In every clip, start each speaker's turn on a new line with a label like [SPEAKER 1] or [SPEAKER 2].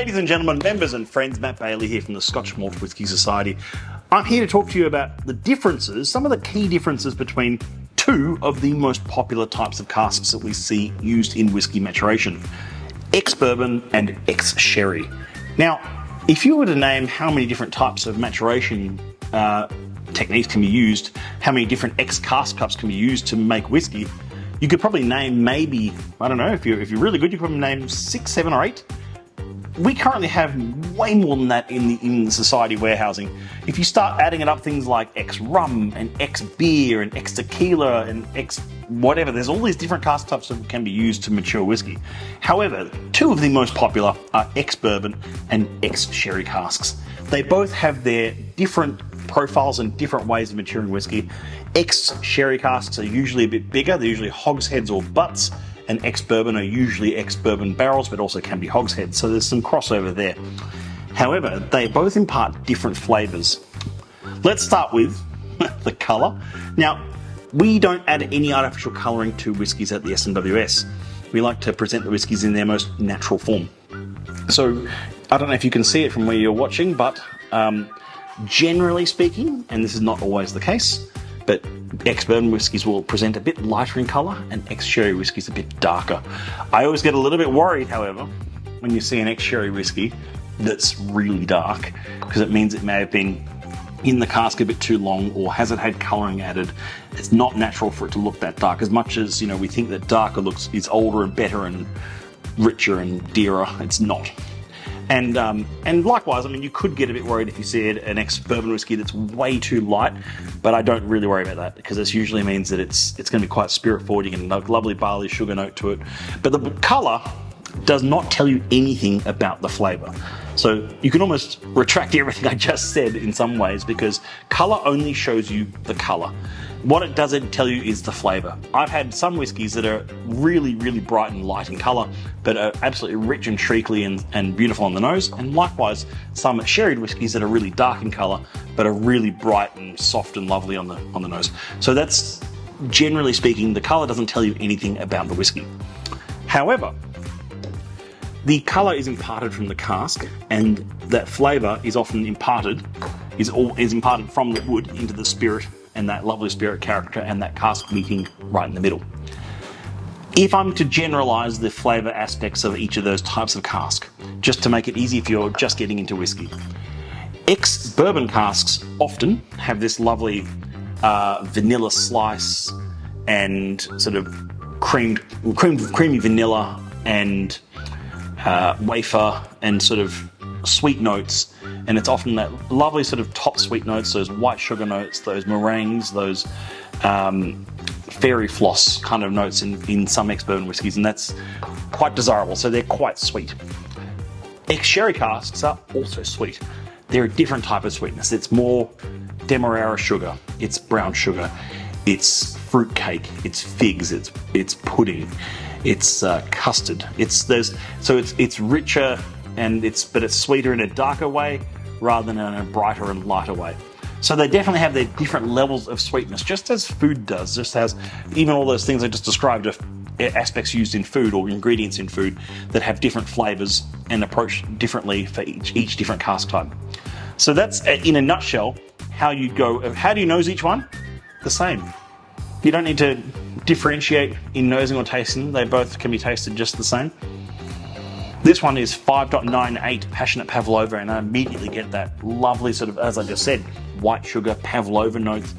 [SPEAKER 1] Ladies and gentlemen, members and friends, Matt Bailey here from the Scotch Malt Whisky Society. I'm here to talk to you about the differences, some of the key differences between two of the most popular types of casks that we see used in whisky maturation, ex-bourbon and ex-sherry. Now, if you were to name how many different types of maturation techniques can be used, how many different ex-cask types can be used to make whisky, you could probably name maybe, I don't know, if you're really good, you could probably name 6, 7 or 8. We currently have way more than that in the society warehousing. If you start adding it up, things like ex-rum and ex-beer and ex-tequila and ex-whatever, there's all these different cask types that can be used to mature whiskey. However, two of the most popular are ex-bourbon and ex-sherry casks. They both have their different profiles and different ways of maturing whiskey. Ex-sherry casks are usually a bit bigger, they're usually hogsheads or butts, and ex-bourbon are usually ex-bourbon barrels, but also can be hogsheads, so there's some crossover there. However, they both impart different flavours. Let's start with the colour. Now, we don't add any artificial colouring to whiskies at the SMWS. We like to present the whiskies in their most natural form. So, I don't know if you can see it from where you're watching, but generally speaking, and this is not always the case, but ex-bourbon whiskies will present a bit lighter in colour and ex-sherry whiskies a bit darker. I always get a little bit worried, however, when you see an ex-sherry whiskey that's really dark, because it means it may have been in the cask a bit too long, or hasn't had colouring added. It's not natural for it to look that dark. As much as, you know, we think that darker is older and better and richer and dearer, it's not. And likewise, I mean, you could get a bit worried if you see an ex-bourbon whiskey that's way too light, but I don't really worry about that, because this usually means that it's going to be quite spirit forward. You get a lovely barley sugar note to it. But the colour does not tell you anything about the flavour. So you can almost retract everything I just said in some ways, because colour only shows you the colour. What it doesn't tell you is the flavour. I've had some whiskies that are really, really bright and light in colour, but are absolutely rich and treacly and beautiful on the nose, and likewise some sherried whiskies that are really dark in colour, but are really bright and soft and lovely on the nose. So that's, generally speaking, the colour doesn't tell you anything about the whiskey. However, the colour is imparted from the cask, and that flavour is often imparted from the wood into the spirit, and that lovely spirit character and that cask meeting right in the middle. If I'm to generalise the flavour aspects of each of those types of cask, just to make it easy if you're just getting into whiskey, ex-bourbon casks often have this lovely vanilla slice and sort of creamy vanilla and wafer and sort of sweet notes, and it's often that lovely sort of top sweet notes, those white sugar notes, those meringues, those fairy floss kind of notes in some ex-bourbon whiskies, and that's quite desirable, so they're quite sweet. Ex-sherry casks are also sweet. They're a different type of sweetness. It's more demerara sugar, it's brown sugar, it's fruit cake, it's figs, it's pudding, it's custard. It's richer, but it's sweeter in a darker way rather than in a brighter and lighter way. So they definitely have their different levels of sweetness, just as food does, just as even all those things I just described are aspects used in food or ingredients in food that have different flavours and approach differently for each different cask type. So that's, in a nutshell, how you go. How do you nose each one? The same. You don't need to differentiate in nosing or tasting. They both can be tasted just the same. This one is 5.98 Passionate Pavlova, and I immediately get that lovely sort of, as I just said, white sugar Pavlova notes,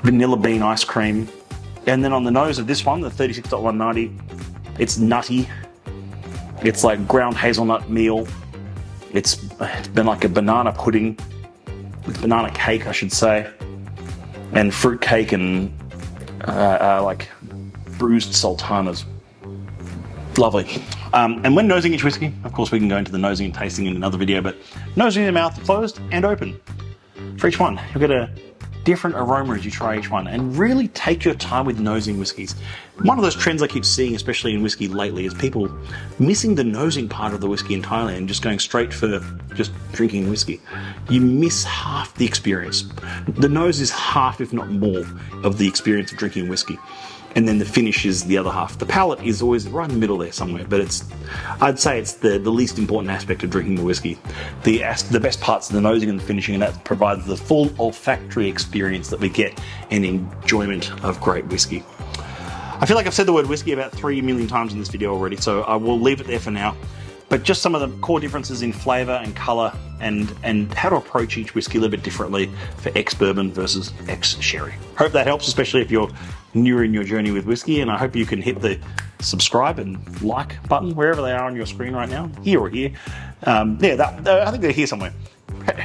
[SPEAKER 1] vanilla bean ice cream. And then on the nose of this one, the 36.190, it's nutty. It's like ground hazelnut meal. It's been like a banana pudding, with banana cake, I should say, and fruit cake and like bruised sultanas. Lovely. And when nosing each whiskey, of course we can go into the nosing and tasting in another video, but nosing in the mouth closed and open. For each one, you'll get a different aroma as you try each one, and really take your time with nosing whiskies. One of those trends I keep seeing, especially in whiskey lately, is people missing the nosing part of the whiskey entirely and just going straight for just drinking whiskey. You miss half the experience. The nose is half, if not more, of the experience of drinking whiskey. and then the finish is the other half. The palate is always right in the middle there somewhere, but I'd say it's the least important aspect of drinking the whiskey. The best parts are the nosing and the finishing, and that provides the full olfactory experience that we get and enjoyment of great whiskey. I feel like I've said the word whiskey about 3 million times in this video already, so I will leave it there for now. But just some of the core differences in flavour and colour and how to approach each whiskey a little bit differently for ex-bourbon versus ex-sherry. Hope that helps, especially if you're newer in your journey with whiskey, and I hope you can hit the subscribe and like button wherever they are on your screen right now, here or here. I think they're here somewhere.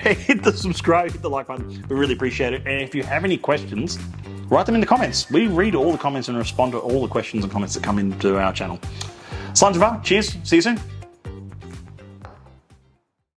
[SPEAKER 1] Hit the subscribe, hit the like button. We really appreciate it. And if you have any questions, write them in the comments. We read all the comments and respond to all the questions and comments that come into our channel. Slime to fun. Cheers. See you soon.